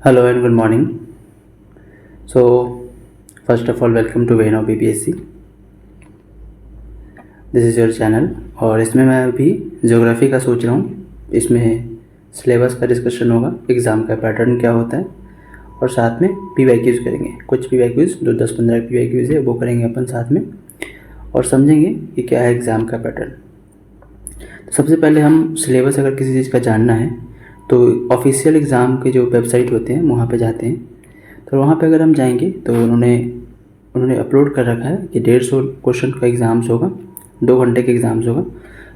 Hello and good morning. So, first of all, welcome to Veno BPSC. This is your channel और इसमें मैं अभी geography का सोच रहा हूँ। इसमें सिलेबस का डिस्कशन होगा, एग्ज़ाम का पैटर्न क्या होता है और साथ में PYQs करेंगे। कुछ PYQs जो 10-15 PYQs है वो करेंगे अपन साथ में और समझेंगे कि क्या है एग्ज़ाम का पैटर्न। तो सबसे पहले हम सिलेबस अगर किसी चीज़ का जानना है तो ऑफिशियल एग्ज़ाम के जो वेबसाइट होते हैं वहाँ पे जाते हैं। तो वहाँ पे अगर हम जाएंगे तो उन्होंने अपलोड कर रखा है कि 150 क्वेश्चन का एग्ज़ाम्स होगा, 2 घंटे के एग्ज़ाम्स होगा।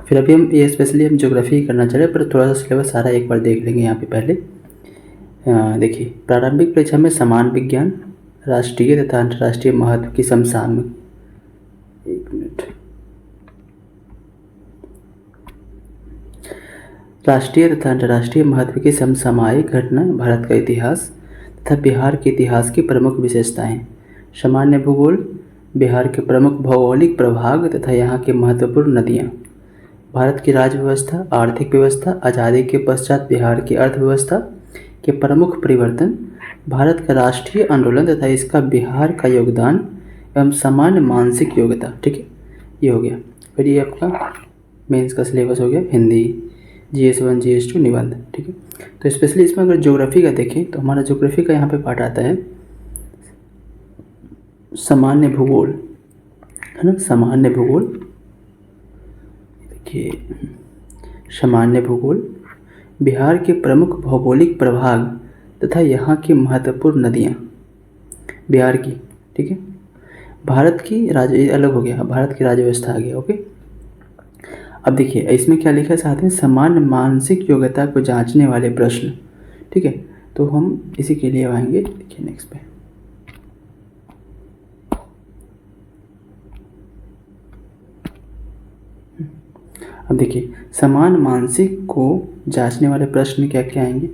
फिर अभी हम ये स्पेशली हम ज्योग्राफी करना चाह रहे हैं, पर थोड़ा सा सिलेबस सारा एक बार देख लेंगे यहाँ पे पहले। देखिए, प्रारंभिक परीक्षा में समान विज्ञान, राष्ट्रीय तथा अंतर्राष्ट्रीय महत्व की समसामयिक, एक मिनट, राष्ट्रीय तथा अंतर्राष्ट्रीय महत्व की समसामयिक घटना, भारत का इतिहास तथा बिहार के इतिहास की प्रमुख विशेषताएं, सामान्य भूगोल, बिहार के प्रमुख भौगोलिक प्रभाग तथा यहाँ की महत्वपूर्ण नदियाँ, भारत की राज्य व्यवस्था, आर्थिक व्यवस्था, आज़ादी के पश्चात बिहार की अर्थव्यवस्था के प्रमुख परिवर्तन, भारत का राष्ट्रीय आंदोलन तथा इसका बिहार का योगदान एवं सामान्य मानसिक योग्यता। ठीक है, ये हो गया। फिर ये आपका मेंस का सिलेबस हो गया, हिंदी, GS1 GS2 निबंध। ठीक है, तो स्पेशली इसमें अगर ज्योग्राफी का देखें तो हमारा ज्योग्राफी का यहाँ पे पार्ट आता है सामान्य भूगोल, है ना। सामान्य भूगोल, देखिए, सामान्य भूगोल, बिहार के प्रमुख भौगोलिक प्रभाग तथा यहाँ की महत्वपूर्ण नदियाँ, बिहार की। ठीक है, भारत की राज्य, अलग हो गया, भारत की राज्य व्यवस्था आ गया। ओके, अब देखिए इसमें क्या लिखा है साथ में, सामान्य मानसिक योग्यता को जांचने वाले प्रश्न। ठीक है, तो हम इसी के लिए आएंगे। देखिए नेक्स्ट पे, अब देखिए समान मानसिक को जांचने वाले प्रश्न क्या क्या आएंगे।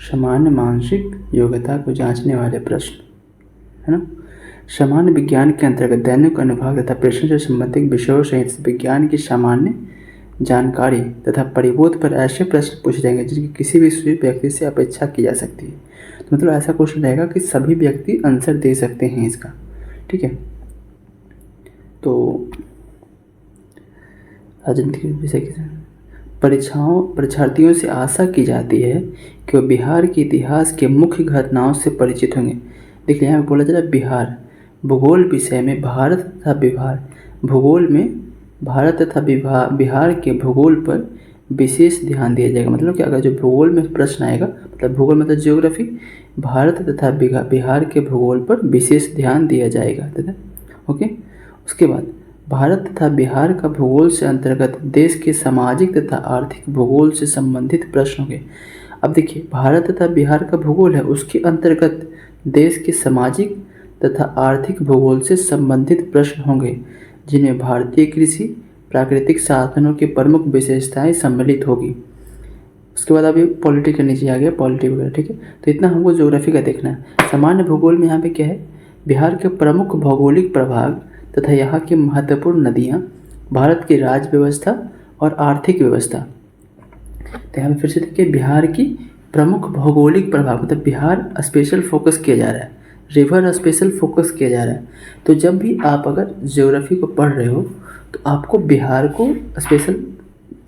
सामान्य मानसिक योग्यता को जांचने वाले प्रश्न, है ना। सामान्य विज्ञान के अंतर्गत दैनिक अनुभाग तथा प्रश्न से संबंधित विषयों सहित विज्ञान की सामान्य जानकारी तथा परिबोध पर ऐसे प्रश्न पूछे जाएंगे जिनकी किसी भी व्यक्ति से अपेक्षा की जा सकती है। तो मतलब ऐसा क्वेश्चन रहेगा कि सभी व्यक्ति आंसर दे सकते हैं इसका। ठीक है, तो राजनीतिक विषय की परीक्षार्थियों से आशा की जाती है कि वह बिहार के इतिहास के मुख्य घटनाओं से परिचित होंगे। देखिए यहाँ पे बोला जा रहा है बिहार भूगोल विषय में, भारत तथा भूगोल में भारत तथा बिहार के भूगोल पर विशेष ध्यान दिया जाएगा। मतलब कि अगर जो भूगोल में प्रश्न आएगा, मतलब भूगोल मतलब ज्योग्राफी, भारत तथा बिहार के भूगोल पर विशेष ध्यान दिया जाएगा। ओके, उसके बाद भारत तथा बिहार का भूगोल से अंतर्गत देश के सामाजिक तथा आर्थिक भूगोल से संबंधित प्रश्न होंगे। अब देखिए भारत तथा बिहार का भूगोल है, उसके अंतर्गत देश के सामाजिक तथा आर्थिक भूगोल से संबंधित प्रश्न होंगे जिनमें भारतीय कृषि, प्राकृतिक साधनों की प्रमुख विशेषताएं सम्मिलित होगी। उसके बाद अभी पॉलिटी का नीचे आ गया, पॉलिटी वगैरह। ठीक है, तो इतना हमको ज्योग्राफी का देखना है। सामान्य भूगोल में यहाँ पे क्या है, बिहार के प्रमुख भौगोलिक प्रभाग तथा यहाँ की महत्वपूर्ण नदियाँ, भारत की राज्य व्यवस्था और आर्थिक व्यवस्था। तो यहाँ पे फिर से देखिए बिहार की प्रमुख भौगोलिक प्रभाव, मतलब बिहार स्पेशल फोकस किया जा रहा है, रिवर स्पेशल फोकस किया जा रहा है। तो जब भी आप अगर ज्योग्राफी को पढ़ रहे हो तो आपको बिहार को स्पेशल,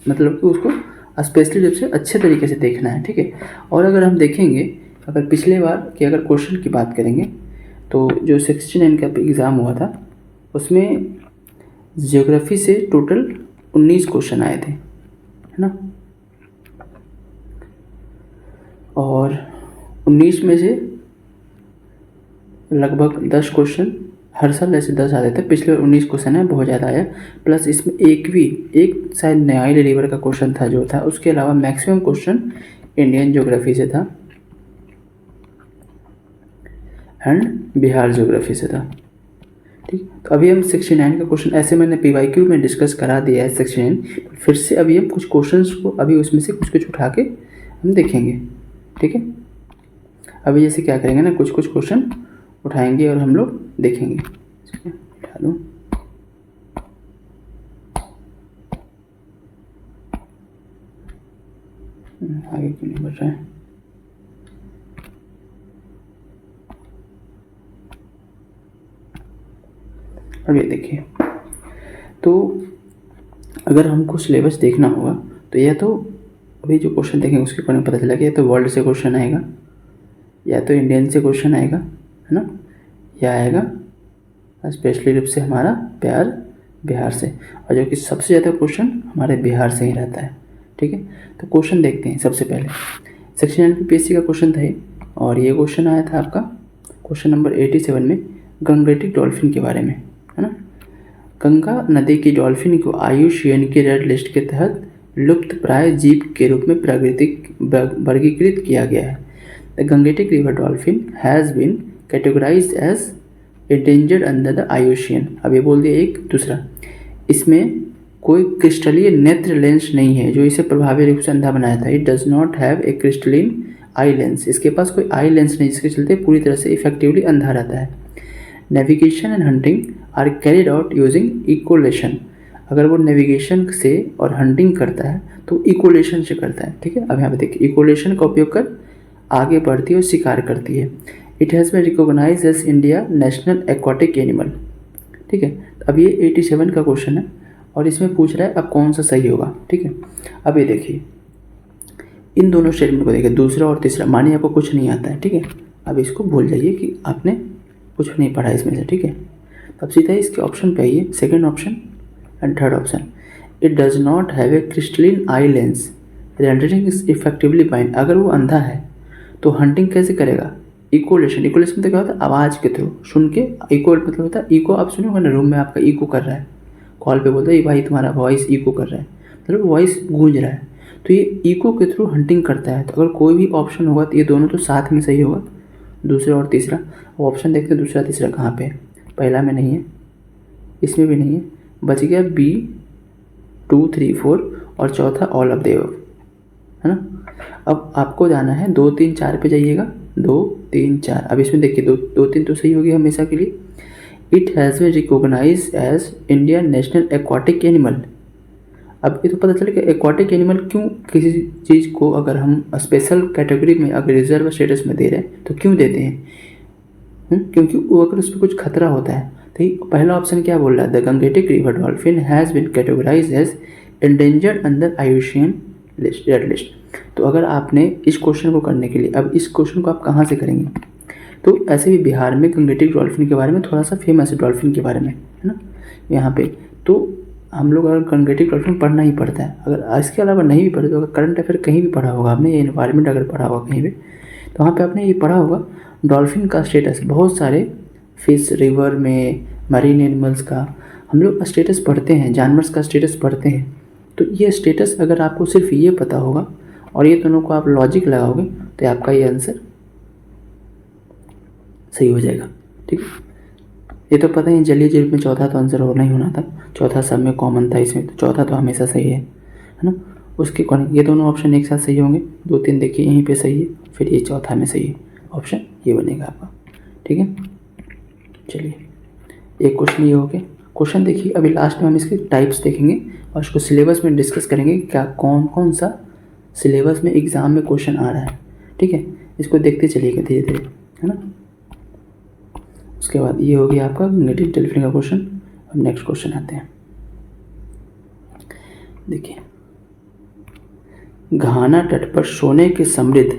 मतलब कि उसको स्पेशली रूप से अच्छे तरीके से देखना है। ठीक है, और अगर हम देखेंगे, अगर पिछले बार के अगर क्वेश्चन की बात करेंगे तो जो 69 का एग्ज़ाम हुआ था उसमें ज्योग्राफी से टोटल 19 क्वेश्चन आए थे, है ना। और 19 में से लगभग 10 क्वेश्चन, हर साल ऐसे 10 आते थे, पिछले 19 क्वेश्चन है, बहुत ज़्यादा आया। प्लस इसमें एक शायद न्यायिक रिवर का क्वेश्चन था जो था, उसके अलावा मैक्सिमम क्वेश्चन इंडियन ज्योग्राफी से था एंड बिहार ज्योग्राफी से था। ठीक, तो अभी हम 69 का क्वेश्चन, ऐसे मैंने PYQ में डिस्कस करा दिया है 69, फिर से अभी हम कुछ क्वेश्चंस को अभी उसमें से कुछ उठा के हम देखेंगे। ठीक है, अभी जैसे क्या करेंगे ना, कुछ क्वेश्चन उठाएंगे और हम लोग देखेंगे। उठा दूँ, आगे क्यों नहीं बढ़ रहा है। अब ये देखिए, तो अगर हमको सिलेबस देखना होगा तो या तो अभी जो क्वेश्चन देखेंगे उसके ऊपर पता चला कि या तो वर्ल्ड से क्वेश्चन आएगा, या तो इंडियन से क्वेश्चन आएगा, है ना, या आएगा स्पेशली रूप से हमारा प्यार बिहार से, और जो कि सबसे ज़्यादा क्वेश्चन हमारे बिहार से ही रहता है। ठीक है, तो क्वेश्चन देखते हैं। सबसे पहले सेक्शन एनपीपीएससी का क्वेश्चन था ये, और ये क्वेश्चन आया था आपका क्वेश्चन नंबर 87 में गंगेटिक डॉल्फिन के बारे में, है ना। गंगा नदी की डॉल्फिन को IUCN की रेड लिस्ट के तहत लुप्त प्राय जीव के रूप में प्राकृतिक वर्गीकृत किया गया है। The Gangetic river dolphin has been categorised as endangered under the IUCN। अब ये बोल दिया एक दूसरा, इसमें कोई क्रिस्टलीय नेत्र लेंस नहीं है जो इसे प्रभावी रूप से अंधा बनाया था। It does not have a crystalline eye lens, इसके पास कोई आई लेंस नहीं जिसके चलते पूरी तरह से इफेक्टिवली अंधा रहता है। Navigation and hunting are carried out using echolocation, अगर वो नेविगेशन से और हंटिंग करता है तो इकोलेशन से करता है। ठीक है, अब यहाँ पे देखिए इकोलेशन का उपयोग कर आगे बढ़ती है और शिकार करती है। It has been recognise as India national aquatic animal. ठीक है, अब ये 87 का क्वेश्चन है और इसमें पूछ रहा है अब कौन सा सही होगा। ठीक है, अब ये देखिए इन दोनों स्टेटमेंट को देखिए, दूसरा और तीसरा। मानिए आपको कुछ नहीं आता है, ठीक है, अब इसको भूल जाइए कि आपने कुछ नहीं पढ़ा इसमें से। ठीक है, अब सीधा इसके ऑप्शन पे आइए, second option and third option. It does not have a crystalline eye lens rendering is effectively bind, अगर वो अंधा है तो हंटिंग कैसे करेगा? इकोलेशन, इकोलेशन तो क्या होता है? आवाज़ के थ्रू सुन के, इको मतलब होता है इको, आप सुने होगा ना रूम में आपका इको कर रहा है, कॉल पे बोलते हैं भाई तुम्हारा वॉइस इको कर रहा है, मतलब वॉइस गूंज रहा है, तो ये इको के थ्रू हंटिंग करता है। तो अगर कोई भी ऑप्शन होगा तो ये दोनों तो साथ में सही होगा, दूसरा और तीसरा। वो ऑप्शन देखते हैं दूसरा तीसरा कहाँ पे है, पहला में नहीं है, इसमें भी नहीं है, बच गया B 2 3 4 और चौथा ऑल ऑफ द अबव, है ना। अब आपको जाना है 2 3 4 पे जाइएगा, 2 3 4। अब इसमें देखिए 2 3 तो सही होगी हमेशा के लिए। It has been recognise as India national aquatic animal. अब ये तो पता चले कि एक्वाटिक एनिमल क्यों, किसी चीज़ को अगर हम स्पेशल कैटेगरी में अगर रिजर्व स्टेटस में दे रहे हैं तो क्यों देते हैं? क्योंकि वो अगर उस पर कुछ खतरा होता है। तो ये पहला ऑप्शन क्या बोल रहा है? The Gangetic river dolphin has been categorise as endangered under IUCN list, red list. तो अगर आपने इस क्वेश्चन को करने के लिए, अब इस क्वेश्चन को आप कहाँ से करेंगे? तो ऐसे भी बिहार में गंगेटिक डॉल्फिन के बारे में थोड़ा सा फेमस है, डॉल्फिन के बारे में, है ना, यहाँ पे। तो हम लोग अगर गंगेटिक डॉल्फिन पढ़ना ही पड़ता है, अगर इसके अलावा नहीं भी पढ़े तो अगर करंट अफेयर कहीं भी पढ़ा होगा आपने, ये इन्वायरमेंट अगर पढ़ा होगा कहीं भी, तो वहाँ पे आपने ये पढ़ा होगा डॉल्फिन का स्टेटस। बहुत सारे फिश, रिवर में मरीन एनिमल्स का हम लोग स्टेटस पढ़ते हैं, जानवर्स का स्टेटस पढ़ते हैं। तो ये स्टेटस अगर आपको सिर्फ ये पता होगा और ये दोनों को आप लॉजिक लगाओगे तो आपका ये आंसर सही हो जाएगा। ठीक है, ये तो पता ही जलीय जीव में चौथा तो आंसर होना ही होना था, चौथा सब में कॉमन था इसमें, तो चौथा तो हमेशा सही है ना। उसके अकॉर्डिंग ये दोनों ऑप्शन एक साथ सही होंगे, 2 3 देखिए यहीं पे सही है, फिर ये चौथा में सही है, ऑप्शन ये बनेगा आपका। ठीक है, चलिए एक क्वेश्चन ये हो गया। क्वेश्चन देखिए अभी लास्ट में हम इसके टाइप्स देखेंगे और उसको सिलेबस में डिस्कस करेंगे क्या कौन कौन सा सिलेबस में एग्ज़ाम में क्वेश्चन आ रहा है। ठीक है, इसको देखते चलिएगा धीरे धीरे, है ना। उसके बाद ये हो गया आपका गंगेटिक डॉल्फिन का क्वेश्चन। अब नेक्स्ट क्वेश्चन आते हैं, देखिए घाना तट पर सोने के समृद्ध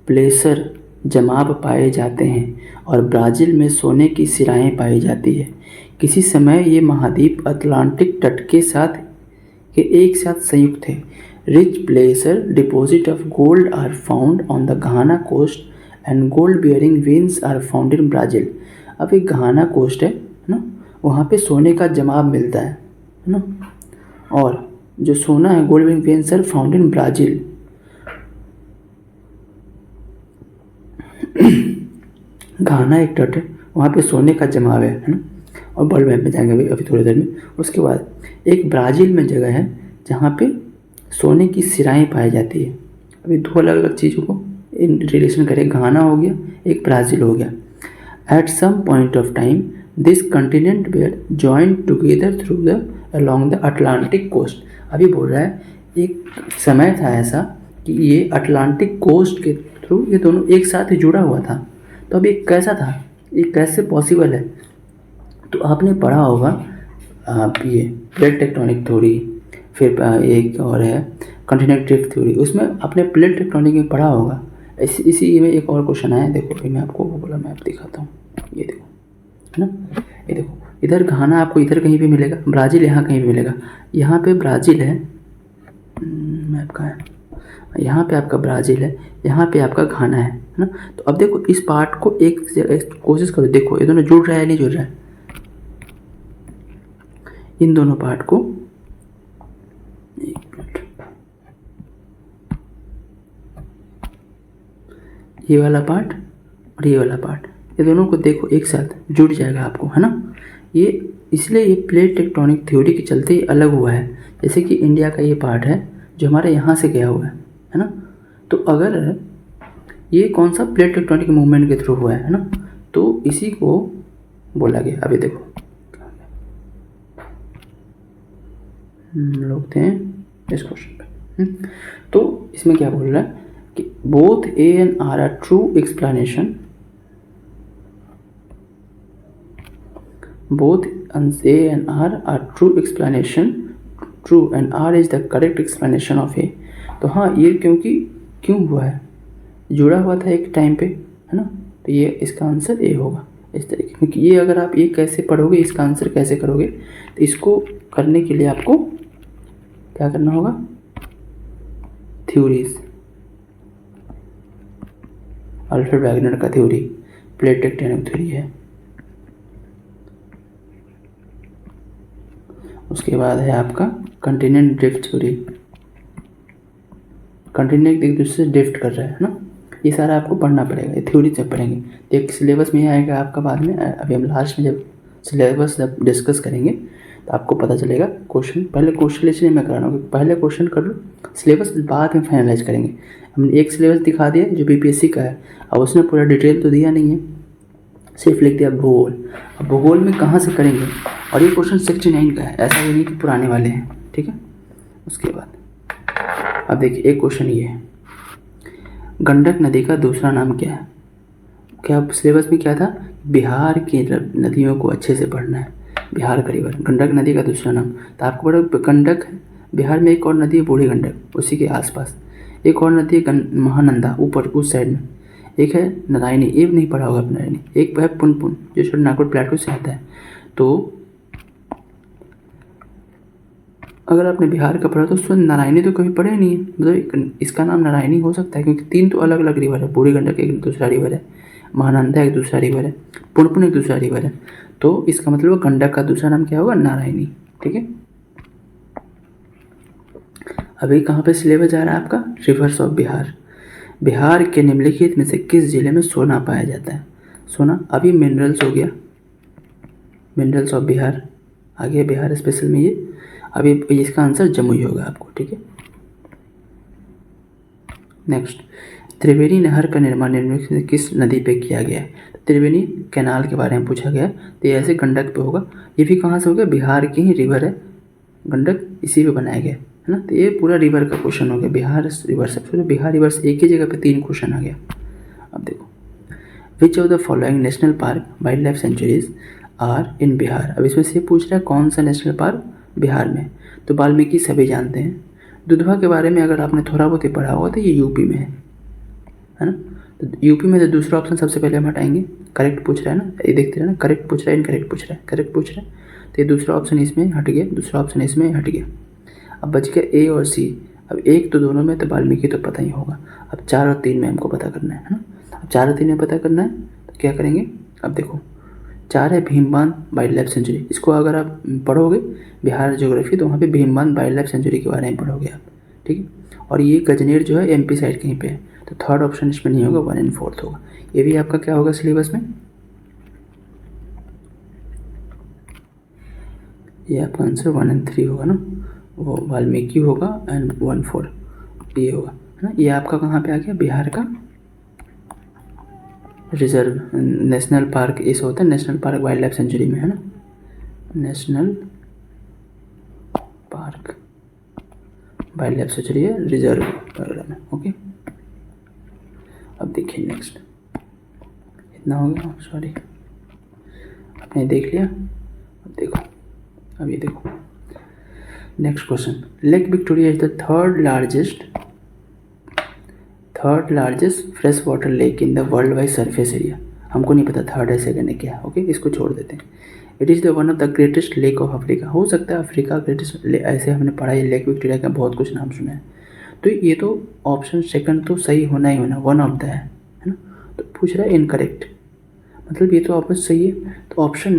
प्लेसर जमाब पाए जाते हैं और ब्राज़ील में सोने की सिराएं पाई जाती है। किसी समय ये महाद्वीप अटलांटिक तट के साथ एक साथ संयुक्त थे। Rich placer deposit of gold are found on the Ghana coast and gold bearing veins are found in Brazil. अब एक घाना कोस्ट है ना, वहाँ पे सोने का जमाब मिलता है ना, और जो सोना है gold bearing veins are found in Brazil. Ghana एक तट है, वहाँ पे सोने का जमाव है ना, और वर्ल्ड मैप में जाएंगे अभी थोड़ी देर में। उसके बाद एक ब्राज़ील में जगह है जहाँ पे सोने की सिराएं पाई जाती है। अभी 2 अलग अलग चीज़ों को इन रिलेशन करें, घाना हो गया, एक ब्राज़ील हो गया। At some point of time this continent were joint together through the along the Atlantic coast. अभी बोल रहा है एक समय था ऐसा कि ये अटलांटिक कोस्ट के थ्रू ये दोनों एक साथ ही जुड़ा हुआ था। तो अब ये कैसा था, ये कैसे पॉसिबल है? तो आपने पढ़ा होगा आप ये प्लेट टेक्टोनिक थ्योरी, फिर एक और है कॉन्टिनेंटल ड्रिफ्ट थ्योरी, उसमें आपने प्लेट टेक्टोनिक में पढ़ा होगा। इसी में एक और क्वेश्चन आया, देखो अभी मैं आपको वो वाला मैप दिखाता हूँ, ये देखो, है ना, ये देखो इधर घाना आपको इधर कहीं पे मिलेगा, ब्राज़ील यहाँ कहीं पे मिलेगा। यहाँ पे ब्राज़ील है, मैप कहाँ है, यहाँ पे आपका ब्राज़ील है, यहाँ पे आपका घाना है ना। तो अब देखो इस पार्ट को एक कोशिश करो, देखो ये दोनों जुड़ रहा है नहीं जुड़ रहा है, इन दोनों पार्ट को, एक मिनट, ये वाला पार्ट और ये वाला पार्ट, ये दोनों को देखो एक साथ जुड़ जाएगा आपको, है ना। ये इसलिए ये प्लेट टेक्टोनिक थ्योरी के चलते ही अलग हुआ है। जैसे कि इंडिया का ये पार्ट है जो हमारे यहाँ से गया हुआ है ना। तो अगर ये कौन सा प्लेट टेक्टोनिक मूवमेंट के थ्रू हुआ है ना, तो इसी को बोला गया। अभी देखो लोग थे इस क्वेश्चन पे, तो इसमें क्या बोल रहा है कि both A and R are true explanation, both A and R are true explanation, true and R is the correct explanation of A। तो हाँ ये क्योंकि क्यों हुआ है, जुड़ा हुआ था एक टाइम पे, है ना। तो ये इसका आंसर ए होगा इस तरीके, क्योंक't ये अगर आप ये कैसे पढ़ोगे, इसका आंसर कैसे करोगे, तो इसको करने के लिए आपको क्या करना होगा, थ्योरीज, अल्फ्रेड वैगनर का थ्योरी प्लेट टेक्टोनिक थ्योरी है। उसके बाद है आपका कॉन्टिनेंट ड्रिफ्ट थ्योरी, कॉन्टिनेंट एक दूसरे से ड्रिफ्ट कर रहा है ना। ये सारा आपको पढ़ना पड़ेगा, ये थ्योरी जब पढ़ेंगे। एक सिलेबस में आएगा आपका बाद में, अभी हम लास्ट में जब सिलेबस जब डिस्कस करेंगे तो आपको पता चलेगा। क्वेश्चन पहले क्वेश्चन इसलिए मैं करा रहा हूँ, पहले क्वेश्चन कर लो, सिलेबस बाद में फाइनलाइज करेंगे। हमने एक सिलेबस दिखा दिया जो बीपीएससी का है, अब उसने पूरा डिटेल तो दिया नहीं है, सिर्फ लिख दिया भूगोल। अब भूगोल में कहाँ से करेंगे, और ये क्वेश्चन 69 का है, ऐसा भी नहीं कि पुराने वाले हैं, ठीक है। उसके बाद अब देखिए एक क्वेश्चन ये है, गंडक नदी का दूसरा नाम क्या है। क्या सिलेबस में क्या था, बिहार की नदियों को अच्छे से पढ़ना है, बिहार का रिवर, गंडक नदी का दूसरा नाम। तो आपको बड़ा गंडक है, बिहार में एक और नदी है बूढ़ी गंडक, उसी के आसपास एक और नदी है महानंदा, ऊपर उस साइड में एक है नारायणी, ये नहीं पढ़ा होगा आपने नारायणी, एक है पुनपुन जो छोटे नागपुर प्लेटू से आता है। तो अगर आपने बिहार का पढ़ा तो उसमें नारायणी तो कभी पढ़े नहीं है, मतलब इसका नाम नारायणी हो सकता है क्योंकि तीन तो अलग अलग रिवर है, बूढ़ी गंडक एक दूसरा रिवर है, महानंदा एक दूसरा रिवर है, पुनपुन एक दूसरा रिवर है। तो इसका मतलब गंडक का दूसरा नाम क्या होगा, नारायणी, ठीक है। अभी कहाँ पे सिलेबस जा रहा है आपका, रिवर्स ऑफ बिहार। बिहार के निम्नलिखित में से किस जिले में सोना पाया जाता है। सोना अभी मिनरल्स हो गया, मिनरल्स ऑफ बिहार आ गया, बिहार स्पेशल में ये। अभी इसका आंसर जमुई होगा आपको, ठीक है। नेक्स्ट, त्रिवेणी नहर का निर्माण निम्नलिखित किस नदी पे किया गया है। त्रिवेणी कैनाल के बारे में पूछा गया, तो ये ऐसे गंडक पे होगा। ये भी कहाँ से होगा, बिहार की ही रिवर है गंडक, इसी पे बनाया गया है ना। तो ये पूरा रिवर का क्वेश्चन हो गया, बिहार रिवर से, तो बिहार रिवर से एक ही जगह पे 3 क्वेश्चन आ गया। अब देखो, which of the following national park wildlife sanctuaries are in Bihar. अब इसमें से पूछ रहा है कौन सा नेशनल पार्क बिहार में, तो वाल्मीकि सभी जानते हैं। दुधवा के बारे में अगर आपने थोड़ा बहुत ही पढ़ा होगा तो ये यूपी में है ना। तो यूपी में तो दूसरा ऑप्शन सबसे पहले हम हटाएंगे, करेक्ट पूछ रहा है ना, ये देखते रहे ना, करेक्ट पूछ रहा है इनकरेक्ट पूछ रहा है, करेक्ट पूछ रहा है, तो ये दूसरा ऑप्शन इसमें हट गया, दूसरा ऑप्शन इसमें हट गया। अब बच गया ए और सी। अब एक तो दोनों में तो वाल्मीकि तो पता ही होगा, अब 4 और 3 में हमको पता करना है ना। अब 4 और 3 में पता करना है तो क्या करेंगे, अब देखो 4 है भीमबांध वाइल्ड लाइफ सेंचुरी, इसको अगर आप पढ़ोगे बिहार ज्योग्राफी तो वहाँ पे भीमबांध वाइल्ड लाइफ सेंचुरी के बारे में पढ़ोगे आप, ठीक है। और ये गजनेर जो है एमपी साइड कहीं पे है, तो थर्ड ऑप्शन इसमें नहीं होगा, 1 और 4 होगा। ये भी आपका क्या होगा सिलेबस में, ये आपका आंसर 1 और 3 होगा ना, वो वाल्मीकि होगा एंड 1 और 4 ये होगा, है ना। ये आपका कहाँ पे आ गया, बिहार का रिजर्व नेशनल पार्क, ऐसा होता है national park wild life sanctuary में, है ना, national park wild life sanctuary है रिजर्व वगैरह में। ओके, अब देखिए नेक्स्ट, इतना हो गया, सॉरी आपने देख लिया। अब देखो, अब ये देखो next question, lake Victoria is the third largest fresh water lake in the world wide surface area. हमको नहीं पता थर्ड है सेकंड है क्या, ओके इसको छोड़ देते हैं। It is the one of the greatest lake of Africa, हो सकता है अफ्रीका ग्रेटेस्ट, ऐसे हमने पढ़ा है लेक विक्टोरिया का बहुत कुछ नाम सुना है। तो ये तो ऑप्शन सेकंड तो सही होना ही होना, वन ऑफ द है ना। तो पूछ रहा है इनकरेक्ट, मतलब ये तो ऑप्शन सही है, तो ऑप्शन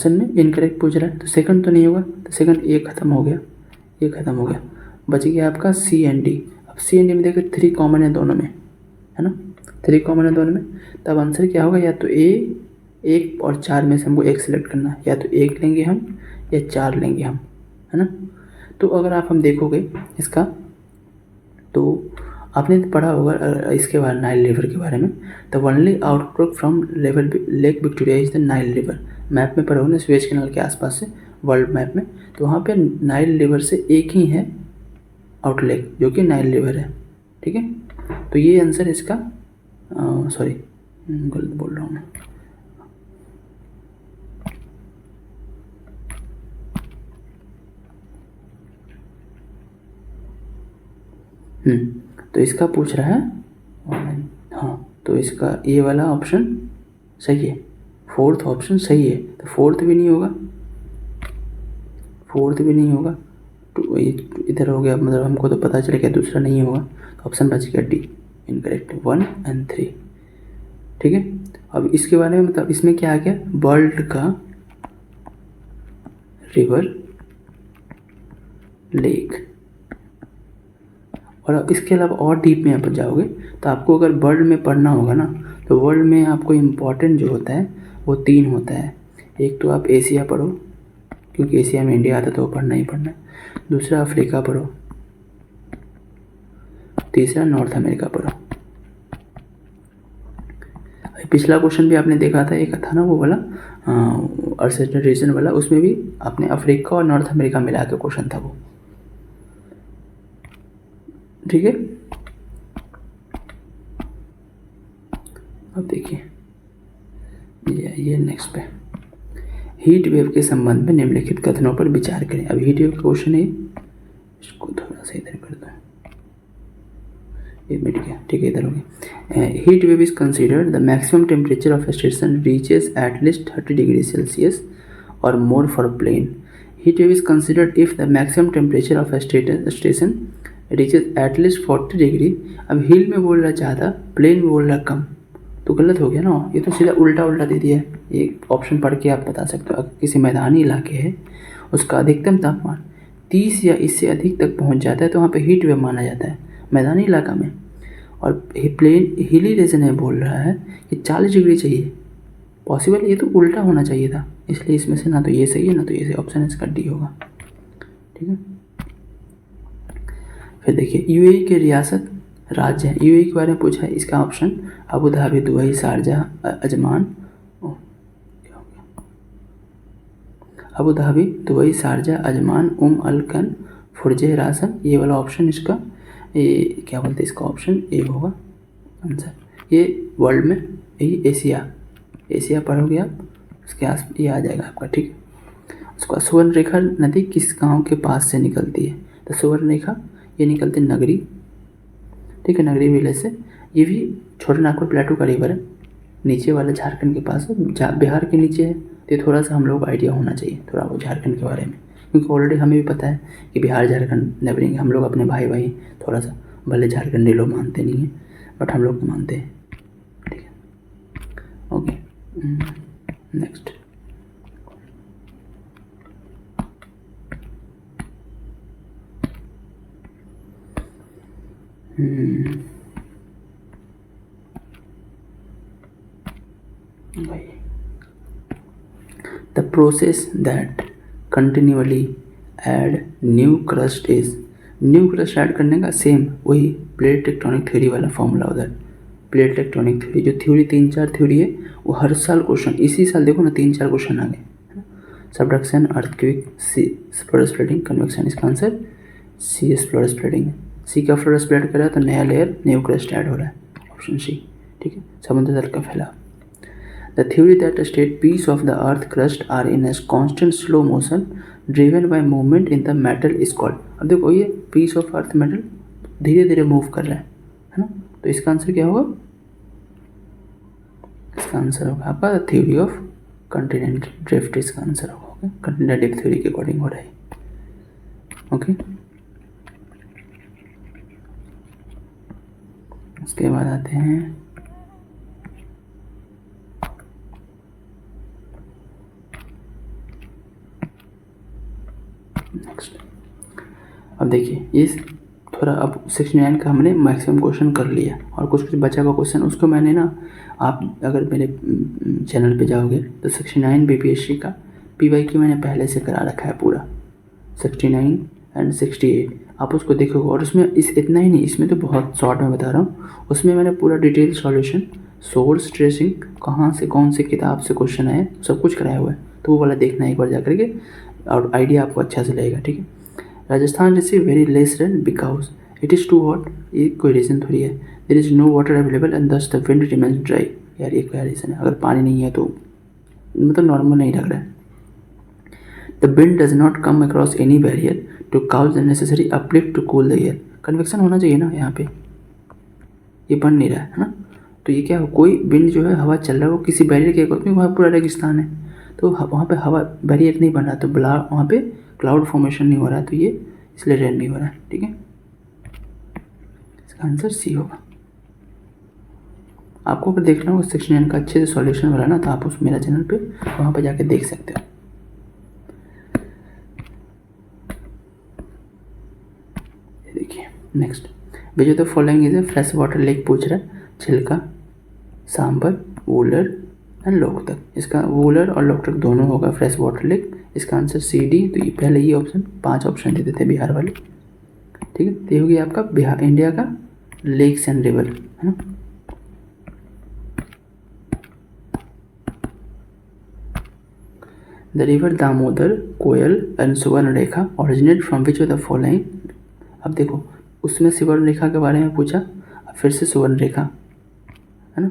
में इनकरेक्ट पूछ रहा है, तो सेकंड तो नहीं होगा, तो सेकंड ए खत्म हो गया, ये खत्म हो गया, बच गया आपका सी एंड डी। अब सी एंड डी में देखो 3 कॉमन है दोनों में, है ना, 3 कॉमन है दोनों में, तब आंसर क्या होगा, या तो ए 1 और 4 में से हमको एक सिलेक्ट करना है, या तो 1 लेंगे हम या 4 लेंगे हम, है ना। तो अगर आप हम देखोगे इसका, तो आपने पढ़ा होगा इसके बारे नाइल रिवर के बारे में, the only outbreak from Lake Victoria is the Nile river. Map में पढ़ा होगा ना, स्वेज कैनाल के आसपास से वर्ल्ड मैप में, तो वहाँ पे नाइल रिवर से एक ही है आउटलेक जो कि नाइल रिवर है, ठीक है। तो ये आंसर इसका, सॉरी गलत बोल रहा हूँ मैं, तो इसका पूछ रहा है, हाँ तो इसका ये वाला ऑप्शन सही है, फोर्थ ऑप्शन सही है, तो फोर्थ भी नहीं होगा, तो इधर हो गया, मतलब हमको तो पता चल गया दूसरा नहीं होगा, तो ऑप्शन बच गया डी इनकरेक्ट, 1 और 3, ठीक है। अब इसके बारे में, मतलब इसमें क्या आ गया, वर्ल्ड का रिवर लेक, और अब इसके अलावा और डीप में आप जाओगे तो आपको अगर वर्ल्ड में पढ़ना होगा ना, तो वर्ल्ड में आपको इम्पॉर्टेंट जो होता है वो 3 होता है। एक तो आप एशिया पढ़ो, क्योंकि एशिया में इंडिया आता है तो वो पढ़ना ही पढ़ना है, दूसरा अफ्रीका पढ़ो, तीसरा नॉर्थ अमेरिका पढ़ो। पिछला क्वेश्चन भी आपने देखा था, एक था ना वो वाला अर्सेंटन रीजन वाला, उसमें भी आपने अफ्रीका और नॉर्थ अमेरिका मिला के क्वेश्चन था वो, ठीक है। अब देखिए ये नेक्स्ट पे, हीट वेव के संबंध में निम्नलिखित कथनों पर विचार करें। अब हीट वेव का क्वेश्चन है, इसको थोड़ा सा इधर कर दो, ये मिट गया, ठीक है इधर हो गया। Heat wave is considered the maximum temperature of station reaches at least 30 degree Celsius और more for plain. Heat wave is considered if the maximum temperature of station reaches at least 40 degree. अब hill में बोल रहा ज़्यादा, plane में बोल रहा कम, तो गलत हो गया ना, ये तो सीधा उल्टा दे दिया है। ये ऑप्शन पढ़ के आप बता सकते हो, अगर किसी मैदानी इलाके है उसका अधिकतम तापमान 30 या इससे अधिक तक पहुंच जाता है तो वहाँ पे हीट वेव माना जाता है मैदानी इलाका में। और प्लेन हिली रीजन है बोल रहा है कि 40 डिग्री चाहिए, पॉसिबल, ये तो उल्टा होना चाहिए था, इसलिए इसमें से ना तो ये सही है ना तो ये सही, ऑप्शन इसका डी होगा, ठीक है। फिर देखिए यूएई के रियासत राज्य है, यूएई के बारे में पूछा है, इसका option Abu Dhabi, Dubai, Sharjah, Ajman, Abu Dhabi, Dubai, Sharjah, Ajman, अल कन, फुरजे, रासन, ये वाला ऑप्शन इसका, ये क्या बोलते हैं इसका, ऑप्शन ए होगा आंसर। ये वर्ल्ड में, यही एशिया पढ़ोगे आप, उसके आस ये आ जाएगा आपका, ठीक है। उसका सुवर्ण रेखा नदी किस गांव के पास से निकलती है, तो सुवर्ण रेखा ये निकलती नगरी, ठीक है, नगरी विलेज से। ये भी छोटा नागपुर प्लेटू का रिवर है, नीचे वाला झारखंड के पास है, बिहार के नीचे है, तो थोड़ा सा हम लोग को आइडिया होना चाहिए थोड़ा वो झारखंड के बारे में, क्योंकि ऑलरेडी हमें भी पता है कि बिहार झारखंड नेबरिंग, हम लोग अपने भाई थोड़ा सा, भले झारखंडी लोग मानते नहीं हैं बट हम लोग तो मानते हैं, ठीक है। Okay next, The process that continually add new crust is, new crust add करने का सेम वही प्लेट टेक्टोनिक थ्योरी वाला फॉर्मूला उधर, प्लेट टेक्टोनिक थ्योरी जो थ्योरी 3-4 थ्योरी है वो हर साल क्वेश्चन, इसी साल देखो ना 3-4 क्वेश्चन आ गए, subduction, earthquake, sea floor splitting, convection. इसका answer C S floor splitting है। सी का फ्लोर स्प्लिट कर रहा है तो नया लेयर न्यू क्रस्ट ऐड हो रहा है, ऑप्शन सी। ठीक है, समुद्र तल का फैलाव। The theory that the state piece of the earth crust are in a constant slow motion driven by movement in the metal is called। अब देखो ये piece of earth metal धीरे धीरे मूव कर रहा है ना, तो इसका आंसर क्या होगा? इसका आंसर होगा आपका थ्योरी ऑफ कंटिनेंट ड्रिफ्ट। इसका आंसर होगा कंटिनेंट ड्रिफ्ट थ्योरी के अकॉर्डिंग हो रहा है। ओके, उसके बाद आते हैं नेक्स्ट। अब देखिए ये थोड़ा, अब 69 का हमने मैक्सिमम क्वेश्चन कर लिया और कुछ कुछ बचा हुआ क्वेश्चन उसको मैंने ना, आप अगर मेरे चैनल पे जाओगे तो 69 बीपीएससी का पीवाईक्यू मैंने पहले से करा रखा है पूरा, 69 एंड 68 आप उसको देखोगे। और उसमें इतना ही नहीं, इसमें तो बहुत शॉर्ट में बता रहा हूँ, उसमें मैंने पूरा डिटेल सॉल्यूशन, सोर्स ट्रेसिंग, कहाँ से कौन से किताब से क्वेश्चन आए, सब कुछ कराया हुआ है। तो वो वाला देखना एक बार जा करके और आइडिया आपको अच्छा से लगेगा। ठीक है, Rajasthan receive very less rain because it is too hot, ये कोई रीज़न थोड़ी है। There is no water available and thus the wind remains dry. यार ये क्या रीज़न है? अगर पानी नहीं है तो मतलब नॉर्मल नहीं लग रहा है। The wind does not come across any barrier to cause the necessary uplift to cool the air. Convection होना चाहिए ना यहाँ पे, ये बन नहीं रहा है ना, तो ये क्या हो, कोई विंड जो है हवा चल रहा है वो किसी बैरियर के अकॉर्डिंग, वहाँ पूरा रेगिस्तान है तो वहाँ पे हवा बैरियर नहीं बन रहा, तो वहाँ पे क्लाउड फॉर्मेशन नहीं हो रहा, तो ये इसलिए रेन नहीं हो रहा है। ठीक है, इसका आंसर सी होगा। आपको अगर देखना होगा 69 का अच्छे से सॉल्यूशन वाला ना, तो आप उस मेरा चैनल पे वहाँ पे जाके देख सकते हो। देखिए next, which of the following is a fresh water lake पूछ रहा है। छिलका, सांबर, वूलर एंड लोकतक। इसका वूलर और लोकतक दोनों होगा फ्रेश वाटर लेक। इसका आंसर सी डी। तो ये पहले ये ऑप्शन 5 ऑप्शन देते थे बिहार वाले। ठीक है, तो ये हो गया आपका बिहार इंडिया का लेक्स एंड रिवर, है ना। The river Damodar, Koel and Subarnarekha originate from which of the following. अब देखो उसमें सुवर्णरेखा के बारे में पूछा, अब फिर से सुवर्णरेखा, है ना।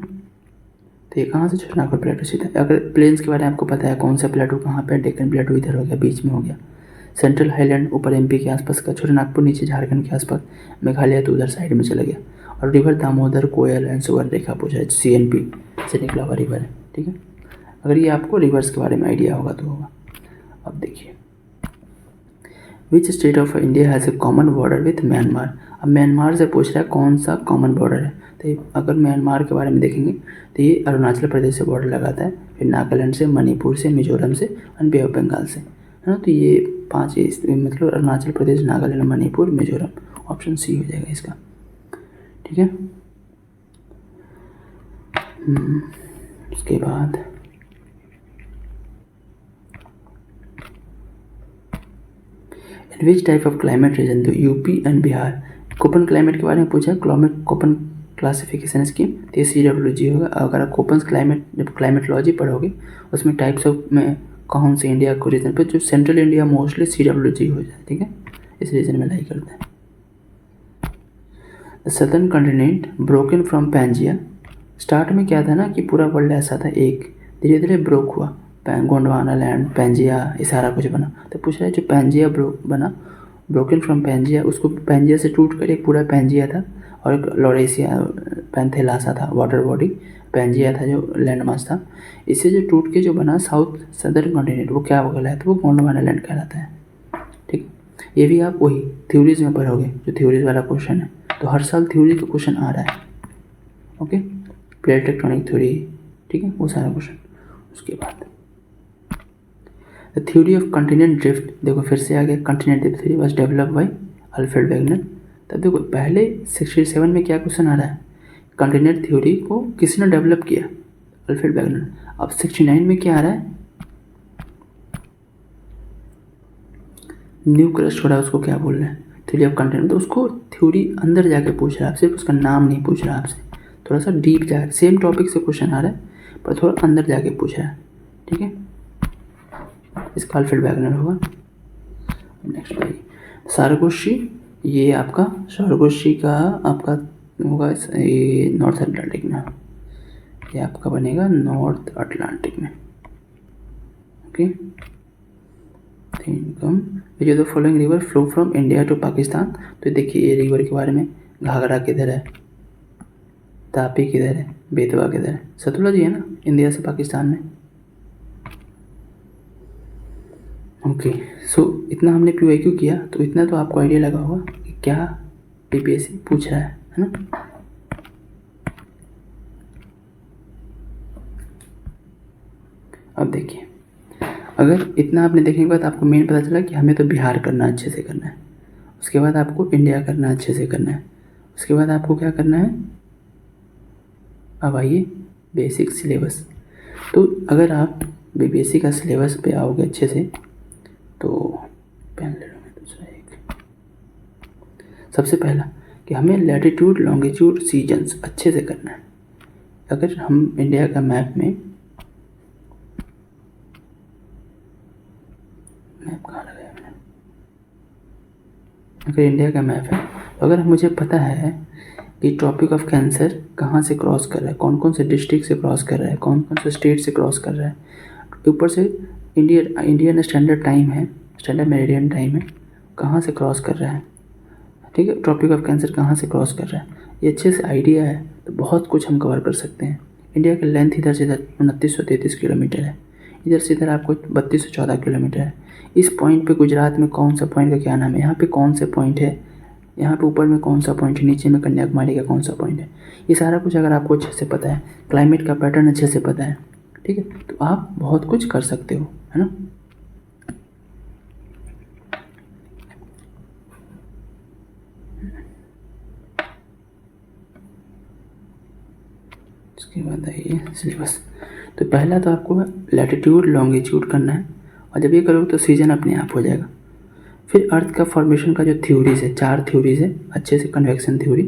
तो ये कहाँ से छोटा प्लेटो सीधा, अगर प्लेन्स के बारे में आपको पता है कौन सा प्लेटो कहाँ पे, डेक्कन प्लेटो इधर हो गया, बीच में हो गया। सेंट्रल हाईलैंड ऊपर एमपी के आसपास का, छोटा नागपुर नीचे झारखंड के आसपास, मेघालय तो उधर साइड में चला गया। और रिवर दामोदर, कोयल एंड सुवर्णरेखा पूछा है, सीएनपी से निकला हुआ रिवर है। ठीक है, अगर ये आपको रिवर्स के बारे में आइडिया होगा तो होगा। अब देखिए, which state of India has a common border with Myanmar. अब म्यांमार से पूछ रहा है कौन सा कॉमन बॉर्डर है, तो अगर म्यांमार के बारे में देखेंगे तो ये अरुणाचल प्रदेश से बॉर्डर लगाता है, फिर नागालैंड से, मणिपुर से, मिजोरम से और बे ऑफ बंगाल से, है ना। तो ये 5 मतलब अरुणाचल प्रदेश, नागालैंड, मणिपुर, मिजोरम, ऑप्शन सी हो जाएगा इसका। ठीक है, उसके बाद in which type of climate region, तो UP and Bihar Koppen climate के बारे में पूछा है, कोपन क्लासिफिकेशन स्कीम, तो CWG होगा। अगर आप कोपन क्लाइमेट जब क्लाइमेटोलॉजी पढ़ोगे उसमें टाइप्स ऑफ में कौन से इंडिया को रीजन पे, जो सेंट्रल इंडिया मोस्टली CWG हो जाए। ठीक है, इस रीजन में लाई करता है। The southern continent broken from Pangaea. Start में क्या था ना कि पूरा वर्ल्ड ऐसा था एक, धीरे धीरे ब्रोक हुआ, गोंडवाना लैंड, पैंजिया, ये सारा कुछ बना। तो पूछ रहा है जो पैंजिया बना, ब्रोकन फ्रॉम पैंजिया, उसको पैंजिया से टूट कर एक पूरा पैंजिया था और एक लॉरेसिया पैंथेलासा था वाटर बॉडी, पैंजिया था जो लैंड मास था। इससे जो टूट के जो बना साउथ सदर्न कॉन्टिनेंट, वो क्या कहलाता है, वो गोंडवाना लैंड कहलाता है। ठीक, ये भी आप वही थ्योरीज में पढ़ोगे, जो थ्योरीज वाला क्वेश्चन है, तो हर साल थ्योरी का क्वेश्चन आ रहा है। ओके, प्लेट टेक्टोनिक थ्योरी, ठीक है, वो सारा क्वेश्चन। उसके बाद the theory of continent drift, देखो फिर से आ गया, continent drift theory was developed by Alfred Wegener. तब देखो पहले 67 में क्या क्वेश्चन आ रहा है, कंटिनेंट थ्योरी को किसने डेवलप किया, अल्फ्रेड वेगनर। अब 69 में क्या आ रहा है, न्यू क्रस्ट हो रहा है, उसको क्या बोल रहे हैं, थ्योरी ऑफ कंटिनेंट। तो उसको थ्योरी अंदर जाके पूछ रहा है आपसे, उसका नाम नहीं पूछ रहा आपसे, थोड़ा सा डीप जाके, सेम टॉपिक से क्वेश्चन आ रहा है पर थोड़ा अंदर जाके पूछ रहा है। ठीक है, इसका अल्फ्रेड वैगनर होगा। नेक्स्ट भाई सारगोशी, ये आपका सारगोशी का आपका होगा ये नॉर्थ अटलांटिक में, ये आपका बनेगा नॉर्थ अटलांटिक में। ओके, इनकम जो the following river flow from India to Pakistan. तो देखिए ये रिवर के बारे में, घाघरा किधर है, तापी किधर है, बेतवा किधर है, सतलुज ही है ना इंडिया से पाकिस्तान में। ओके, सो इतना हमने PYQ किया, तो इतना तो आपको आइडिया लगा होगा कि क्या PPSC पूछ रहा है ना। अब देखिए, अगर इतना आपने देखने के बाद आपको मेन पता चला कि हमें तो बिहार करना अच्छे से करना है, उसके बाद आपको इंडिया करना अच्छे से करना है, उसके बाद आपको क्या करना है, अब आइए बेसिक सिलेबस। तो अगर आप BPSC का सिलेबस पे आओगे अच्छे से, तो पेन ले लो मैं दूसरा एक। सबसे पहला कि हमें लैटिट्यूड लॉन्गिट्यूड सीजन्स अच्छे से करना है। अगर हम इंडिया का मैप में, मैप कहाँ लगाया मैंने, अगर इंडिया का मैप है, तो अगर मुझे पता है कि ट्रॉपिक ऑफ कैंसर कहाँ से क्रॉस कर रहा है, कौन कौन से डिस्ट्रिक्ट से क्रॉस कर रहा है, कौन कौन से स्टेट से क्रॉस कर रहा है, ऊपर से इंडियन स्टैंडर्ड टाइम है, स्टैंडर्ड मेरिडियन टाइम है, कहाँ से क्रॉस कर रहा है, ठीक है, ट्रॉपिक ऑफ कैंसर कहाँ से क्रॉस कर रहा है, ये अच्छे से आइडिया है तो बहुत कुछ हम कवर कर सकते हैं। इंडिया की लेंथ इधर से इधर 2933 किलोमीटर है, इधर से इधर आपको 3214 किलोमीटर है। इस पॉइंट पे गुजरात में कौन सा पॉइंट का क्या नाम है, यहाँ पे कौन से पॉइंट है, यहाँ पे ऊपर में कौन सा पॉइंट है, नीचे में कन्याकुमारी का कौन सा पॉइंट है, ये सारा कुछ अगर आपको अच्छे से पता है, क्लाइमेट का पैटर्न अच्छे से पता है, ठीक है, तो आप बहुत कुछ कर सकते हो, है ना। इसके बाद आइए सिलेबस। तो पहला तो आपको लैटिट्यूड लॉन्गिट्यूड करना है, और जब ये करोगे तो सीजन अपने आप हो जाएगा। फिर अर्थ का फॉर्मेशन का जो थ्योरीज है, 4 थ्योरीज है अच्छे से, कन्वेक्शन थ्योरी,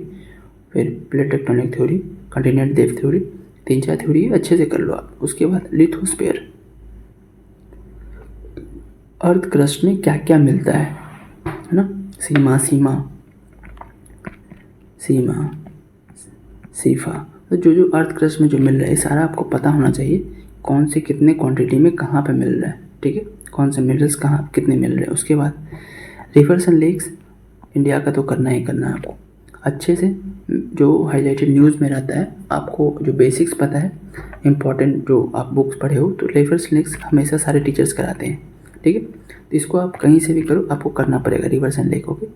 फिर plate tectonic theory, continent depth theory, 3-4 theory अच्छे से कर लो आप। उसके बाद लिथोस्फीयर, अर्थ क्रस्ट में क्या क्या मिलता है ना, सीमा सीमा सीमा सीफा, तो जो अर्थ क्रस्ट में जो मिल रहा है सारा आपको पता होना चाहिए, कौन से कितने क्वांटिटी में कहाँ पे मिल रहा है, ठीक है, कौन से मिनरल्स कहाँ कितने मिल रहे हैं। उसके बाद रिवर्स एंड लेक्स इंडिया का तो करना ही करना है आपको अच्छे से, जो हाईलाइटेड न्यूज़ में रहता है, आपको जो बेसिक्स पता है, इंपॉर्टेंट जो आप बुक्स पढ़े हो, तो रिवर्स एंड लेक्स हमेशा सारे टीचर्स कराते हैं, ठीक है, तो इसको आप कहीं से भी करो, आपको करना पड़ेगा rivers and lake. Okay,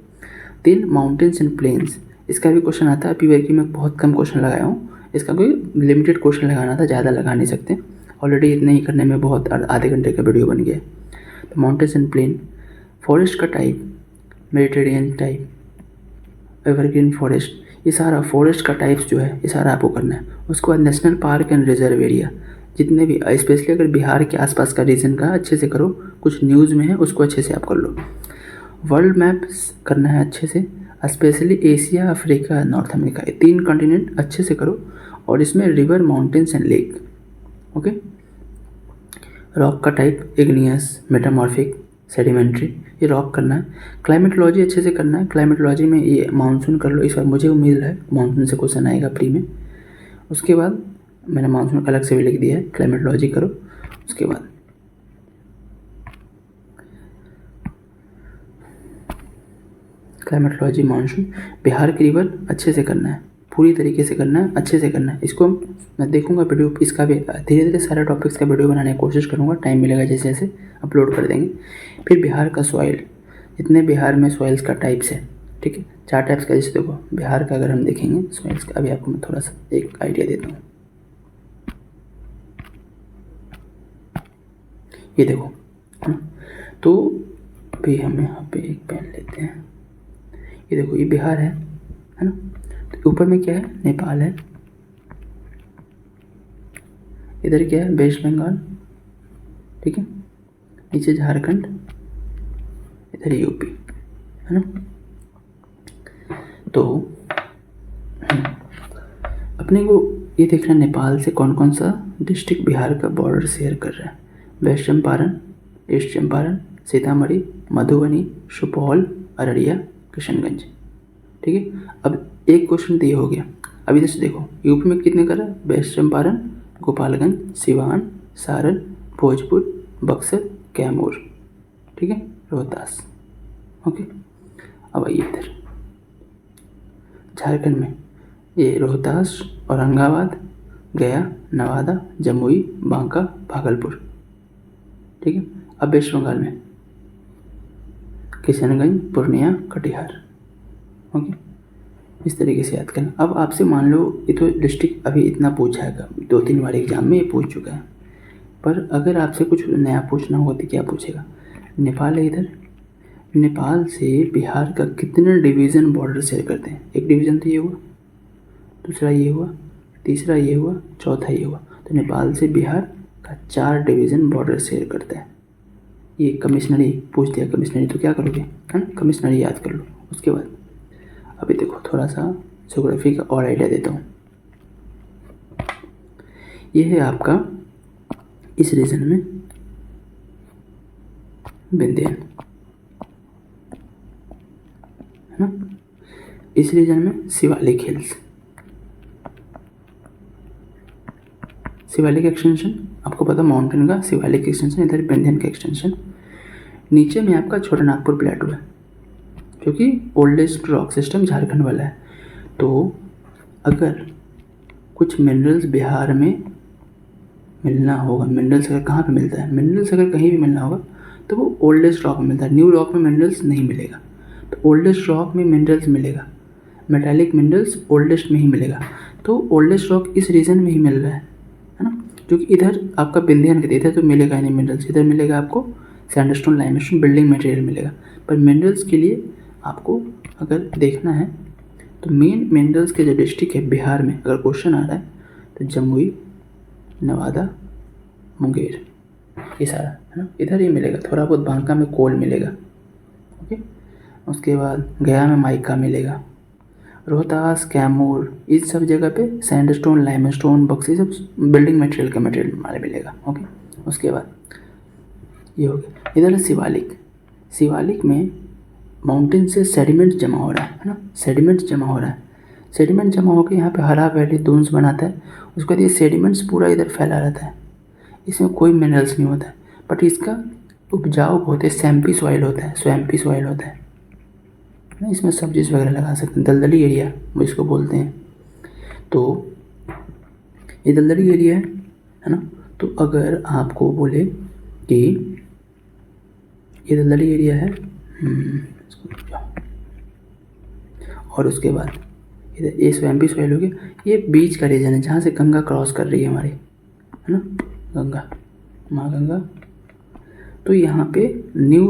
3 mountains and plains, इसका भी क्वेश्चन आता है, PYQ में बहुत कम क्वेश्चन लगाया हूँ, इसका कोई लिमिटेड क्वेश्चन लगाना था, ज़्यादा लगा नहीं सकते, ऑलरेडी इतने ही करने में बहुत आधे घंटे का वीडियो बन गया। तो माउंटेन्स एंड प्लेन, फॉरेस्ट का type, Mediterranean type, evergreen forest, ये सारा फॉरेस्ट का टाइप्स जो है ये सारा आपको करना है। उसके बाद national park and reserve area, जितने भी, स्पेशली अगर बिहार के आसपास का रीजन का अच्छे से करो, कुछ न्यूज़ में है उसको अच्छे से आप कर लो। वर्ल्ड मैप्स करना है अच्छे से, specially Asia, Africa, north America, ये 3 कॉन्टिनेंट अच्छे से करो, और इसमें river, mountains and lake. Okay, rock का टाइप, इग्नियस, मेटामॉर्फिक, सेडिमेंट्री, ये रॉक करना है। क्लाइमेटोलॉजी अच्छे से करना है, क्लाइमेटोलॉजी में ये मानसून कर लो, इस बार मुझे उम्मीद है मानसून से क्वेश्चन आएगा प्री में। उसके बाद मैंने मानसून का अलग से भी लिख दिया है, क्लाइमेटोलॉजी करो। उसके बाद क्लाइमेटोलॉजी, मानसून, बिहार की रिवर अच्छे से करना है, पूरी तरीके से करना है, अच्छे से करना है। इसको मैं देखूंगा वीडियो, इसका भी धीरे धीरे सारे टॉपिक्स का वीडियो बनाने की कोशिश करूंगा, टाइम मिलेगा जैसे जैसे अपलोड कर देंगे। फिर बिहार का सॉइल, जितने बिहार में सॉइल्स का टाइप्स है, ठीक है, 4 टाइप्स का, जैसे देखो बिहार का अगर हम देखेंगे सॉइल्स का, अभी आपको मैं थोड़ा सा एक आइडिया देता हूँ। ये देखो, है ना, तो अभी हम यहाँ पे एक पेन लेते हैं, ये देखो ये बिहार है ना, तो ऊपर में क्या है, नेपाल है, इधर क्या है, वेस्ट बंगाल, ठीक है, नीचे झारखंड, इधर यूपी, है ना। तो अपने को ये देखना नेपाल से कौन कौन सा डिस्ट्रिक्ट बिहार का बॉर्डर शेयर कर रहा है, वेस्ट चंपारण, ईस्ट चंपारण, सीतामढ़ी, मधुबनी, सुपौल, अररिया, किशनगंज। ठीक है, अब एक क्वेश्चन तो ये हो गया। अब इधर से देखो यूपी में कितने करा, वेस्ट चंपारण, गोपालगंज, सिवान, सारण, भोजपुर, बक्सर, कैमूर। ठीक है, रोहतास। ओके, अब आइए इधर झारखंड में ये रोहतास, औरंगाबाद, गया, नवादा, जमुई, बांका, भागलपुर। ठीक है, अब वेस्ट बंगाल में किशनगंज, पूर्णिया, कटिहार। ओके, इस तरीके से याद करना। अब आपसे मान लो ये तो डिस्ट्रिक्ट अभी इतना पूछा है, 2-3 बार एग्जाम में ये पूछ चुका है, पर अगर आपसे कुछ नया पूछना होगा तो क्या पूछेगा। नेपाल है इधर, नेपाल से बिहार का कितने डिवीज़न बॉर्डर शेयर करते हैं। एक डिवीज़न तो ये हुआ, दूसरा ये हुआ, तीसरा ये हुआ, चौथा ये हुआ। तो नेपाल से बिहार का 4 डिवीज़न बॉर्डर शेयर करता है। ये कमिश्नरी पूछ दिया, कमिश्नरी तो क्या करोगे, है ना, कमिश्नरी याद कर लो। उसके बाद अभी देखो थोड़ा सा ज्योग्राफी का और आइडिया देता हूँ। ये है आपका इस रीजन में विंध्यन, है ना, इस रीजन में शिवालिक हिल्स, शिवालिक एक्सटेंशन आपको पता माउंटेन का, शिवालिक एक्सटेंशन, इधर विंध्यन का एक्सटेंशन। नीचे में आपका छोटा नागपुर प्लेटू है जो कि ओल्डेस्ट रॉक सिस्टम झारखंड वाला है। तो अगर कुछ मिनरल्स बिहार में मिलना होगा, मिनरल्स अगर कहाँ पे मिलता है, मिनरल्स अगर कहीं भी मिलना होगा तो वो ओल्डेस्ट रॉक में मिलता है। न्यू रॉक में मिनरल्स नहीं मिलेगा, तो ओल्डेस्ट रॉक में मिनरल्स मिलेगा। मेटालिक मिनरल्स ओल्डेस्ट में ही मिलेगा, तो ओल्डेस्ट रॉक इस रीजन में ही मिल रहा है ना, जो कि इधर आपका विंध्यन के इधर तो मिलेगा नहीं मिनरल्स, इधर मिलेगा आपको सैंडस्टोन, लाइमस्टोन, बिल्डिंग मटेरियल मिलेगा। पर मिनरल्स के लिए आपको अगर देखना है तो मेन मिनरल्स के जो डिस्ट्रिक्ट है बिहार में अगर क्वेश्चन आ रहा है तो जमुई, नवादा, मुंगेर, ये सारा है ना, इधर ही मिलेगा। थोड़ा बहुत बांका में कोल मिलेगा। ओके, उसके बाद गया में माइका मिलेगा, रोहतास, कैमूर, इस सब जगह पे सैंडस्टोन, लाइमस्टोन, बक्सी, सब बिल्डिंग मटेरियल का मटेरियल हमारे मिलेगा। ओके, उसके बाद ये हो गया। इधर है शिवालिक, शिवालिक में माउंटेन से सेडिमेंट जमा हो रहा है ना, सेडिमेंट जमा हो रहा है, सेडिमेंट जमा होकर यहाँ पे हरा वैली दून्स बनाता है। उसके बाद ये सेडिमेंट्स पूरा इधर फैला रहता है, इसमें कोई मिनरल्स नहीं होता है, बट इसका उपजाऊ बहुत है, सैम्पी सॉइल होता है, स्वैम्पी सॉइल होता है ना, इसमें सब्जीज वगैरह लगा सकते हैं। दलदली एरिया वो इसको बोलते हैं। तो ये दलदली एरिया है ना, तो अगर आपको बोले कि ये दलदली एरिया है और उसके बाद इधर ये स्वैम्पी सॉइल हो गया, ये बीच का रीजन है जहाँ से गंगा क्रॉस कर रही है हमारी, है ना, गंगा, माँ गंगा। तो यहाँ पे न्यू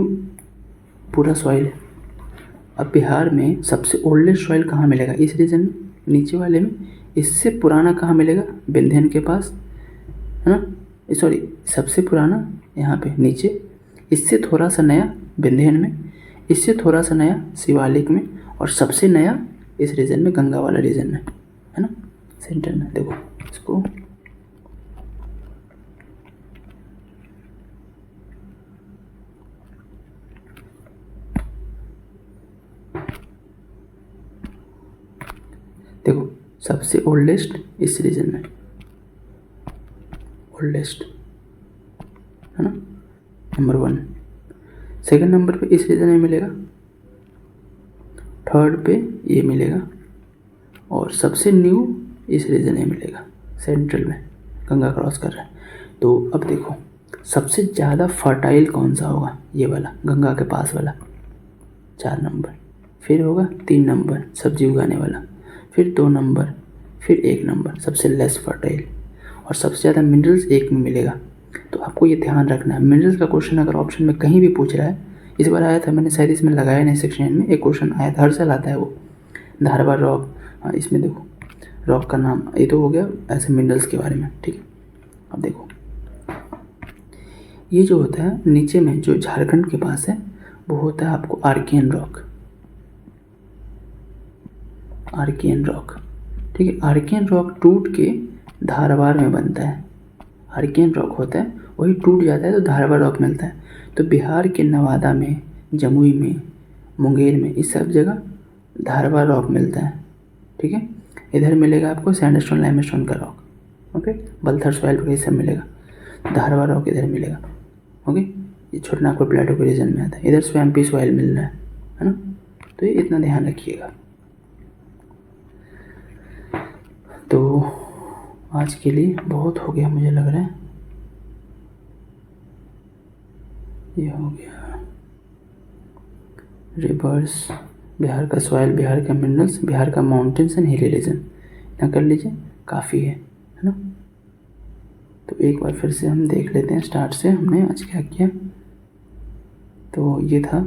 पूरा सॉइल है। अब बिहार में सबसे ओल्डेस्ट सॉइल कहाँ मिलेगा, इस रीजन में, नीचे वाले में। इससे पुराना कहाँ मिलेगा, विंध्यन के पास, है ना, सॉरी, सबसे पुराना यहाँ पे नीचे, इससे थोड़ा सा नया विंध्यन में, इससे थोड़ा सा नया शिवालिक में, और सबसे नया इस रीजन में, गंगा वाला रीजन में, है ना, सेंटर में। देखो इसको देखो, सबसे ओल्डेस्ट इस रीजन में, ओल्डेस्ट, है ना, नंबर 1। सेकंड नंबर पे इस रीजन में मिलेगा, थर्ड पे ये मिलेगा, और सबसे न्यू इस रीजन में मिलेगा, सेंट्रल में, गंगा क्रॉस कर रहा है। तो अब देखो सबसे ज़्यादा फर्टाइल कौन सा होगा, ये वाला, गंगा के पास वाला, 4 नंबर। फिर होगा 3 नंबर सब्जी उगाने वाला, फिर 2 नंबर, फिर 1 नंबर सबसे लेस फर्टाइल, और सबसे ज़्यादा मिनरल्स 1 में मिलेगा। तो आपको ये ध्यान रखना है, मिनरल्स का क्वेश्चन अगर ऑप्शन में कहीं भी पूछ रहा है, इस बार आया था, मैंने शायद इसमें लगाया नहीं, सेक्शन में एक क्वेश्चन आया था, हर साल आता है वो, धारवाड़ रॉक। हाँ, इसमें देखो रॉक का नाम, ये तो हो गया ऐसे मिनरल्स के बारे में। ठीक है, अब देखो ये जो होता है नीचे में जो झारखंड के पास है वो होता है आपको आर्कियन रॉक, आर्कियन रॉक। ठीक है, आर्कियन रॉक टूट के धारवाड़ में बनता है, आर्कियन रॉक होता है वही टूट जाता है तो धारवाड़ रॉक मिलता है। तो बिहार के नवादा में, जमुई में, मुंगेर में, इस सब जगह धारवा रॉक मिलता है। ठीक है, इधर मिलेगा आपको सैंडस्टोन लाइमस्टोन का रॉक। ओके, बलथर सॉइल वगैरह सब मिलेगा, धारवा रॉक इधर मिलेगा। ओके, ये छोटानागपुर प्लेटो के रीजन में आता है, इधर स्वैम्पी सॉइल मिल रहा है ना। तो ये इतना ध्यान रखिएगा। तो आज के लिए बहुत हो गया मुझे लग रहा है, ये हो गया रिवर्स, बिहार का सॉइल, बिहार का मिनरल्स, बिहार का माउंटेन्स एंड हिली रीजन, इतना कर लीजिए, काफ़ी है ना। तो एक बार फिर से हम देख लेते हैं स्टार्ट से हमने आज क्या किया। तो ये था,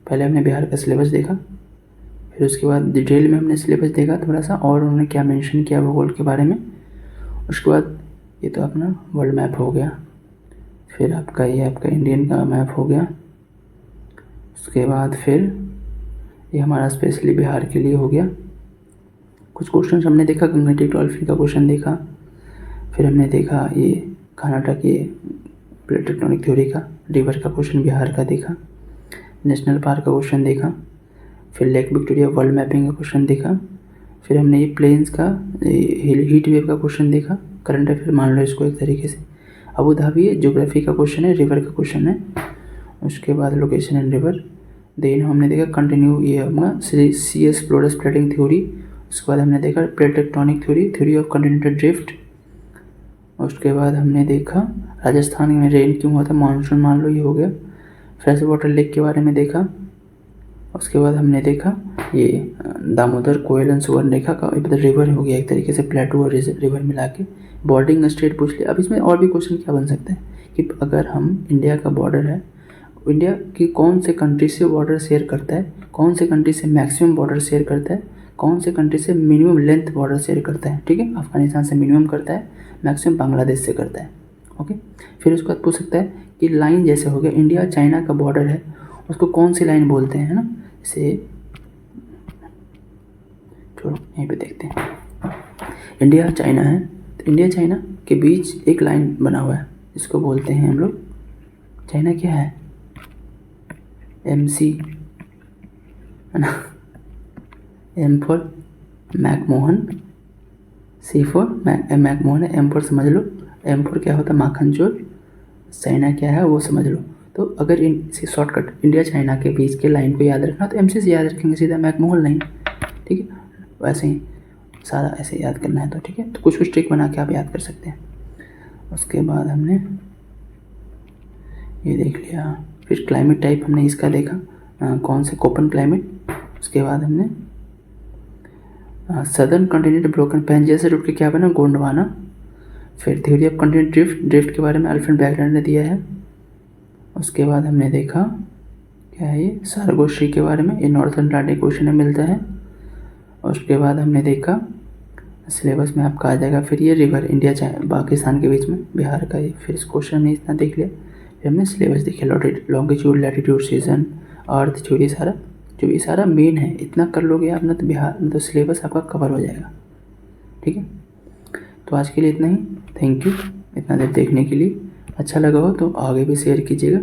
पहले हमने बिहार का सिलेबस देखा, फिर उसके बाद डिटेल में हमने सिलेबस देखा थोड़ा सा, और उन्होंने क्या मेंशन किया भूगोल के बारे में। उसके बाद ये तो अपना वर्ल्ड मैप हो गया, फिर आपका ये आपका इंडियन का मैप हो गया। उसके बाद फिर ये हमारा स्पेशली बिहार के लिए हो गया। कुछ क्वेश्चन हमने देखा, गंगेटिक डॉल्फिन का क्वेश्चन देखा, फिर हमने देखा ये कर्नाटक ये प्लेट टेक्टोनिक थ्योरी का, रिवर का क्वेश्चन बिहार का देखा, नेशनल पार्क का क्वेश्चन देखा, फिर लेक विक्टोरिया वर्ल्ड मैपिंग का क्वेश्चन देखा, फिर हमने ये प्लेन्स का हीट वेव का क्वेश्चन देखा, करंट अफेयर मान लो इसको एक तरीके से। अबू धाबी ज्योग्राफी का क्वेश्चन है, रिवर का क्वेश्चन है। उसके बाद लोकेशन एंड रिवर। देन हमने देखा कंटिन्यू ये होगा sea's floors splitting theory. उसके बाद हमने देखा plate tectonic theory, theory of continental drift. उसके बाद हमने देखा राजस्थान में रेन क्यों हुआ था, मानसून मान लो ये हो गया। फ्रेश वाटर लेक के बारे में देखा। उसके बाद हमने देखा ये दामोदर कोयल एंड सुवर्णरेखा का इधर रिवर हो गया एक तरीके से, प्लेटू और रिवर मिला के बॉर्डरिंग स्टेट पूछ लिया। अब इसमें और भी क्वेश्चन क्या बन सकता है कि अगर हम इंडिया का बॉर्डर है, इंडिया की कौन से कंट्री से बॉर्डर शेयर करता है, कौन से कंट्री से मैक्सिमम बॉर्डर शेयर करता है, कौन से कंट्री से मिनिमम लेंथ बॉर्डर शेयर करता है। ठीक है, अफगानिस्तान से मिनिमम करता है, मैक्सिमम बांग्लादेश से करता है। ओके, फिर उसके बाद पूछ सकता है कि लाइन जैसे हो गया इंडिया चाइना का बॉर्डर है, उसको कौन सी लाइन बोलते हैं, है ना। जैसे छोड़ो यहीं पे देखते हैं, इंडिया चाइना है तो इंडिया चाइना के बीच एक लाइन बना हुआ है, इसको बोलते हैं हम लोग, चाइना क्या है, MC है ना, M for McMahon, C for McMahon है, M फॉर समझ लो, M फॉर क्या होता है माखन चोर, चाइना क्या है वो समझ लो। तो अगर इसे शॉर्टकट इंडिया चाइना के बीच के लाइन को याद रखना तो MC से याद रखेंगे सीधा मैकमोहन लाइन। ठीक है, वैसे ही सारा ऐसे याद करना है तो ठीक है, तो कुछ कुछ ट्रिक बना के आप याद कर सकते हैं। उसके बाद हमने ये देख लिया, फिर क्लाइमेट टाइप हमने इसका देखा, कौन से कोपन क्लाइमेट। उसके बाद हमने सदर्न कॉन्टिनेंट ब्रोकन पैन जैसे रूट के क्या बना, गोंडवाना। फिर थ्योरी ऑफ कॉन्टिनेंट ड्रिफ्ट के बारे में अल्फ्रेड बैकलैंड ने दिया है। उसके बाद हमने देखा क्या है ये सारगोशी के बारे में, ये नॉर्थ अटलांटिक ओशन में मिलता है। उसके बाद हमने देखा सिलेबस में आपका आ जाएगा फिर ये रिवर इंडिया चाइना पाकिस्तान के बीच में बिहार का, ये फिर इस क्वेश्चन में इतना देख लिया। फिर हमने सिलेबस देखे, लॉन्गिट्यूड लैटिट्यूड सीजन अर्थ थ्योरी, सारा जो ये सारा मेन है, इतना कर लोगे आप ना तो बिहार मतलब सिलेबस आपका कवर हो जाएगा। ठीक है, तो आज के लिए इतना ही, थैंक यू इतना देर देखने के लिए। अच्छा लगा हो तो आगे भी शेयर कीजिएगा।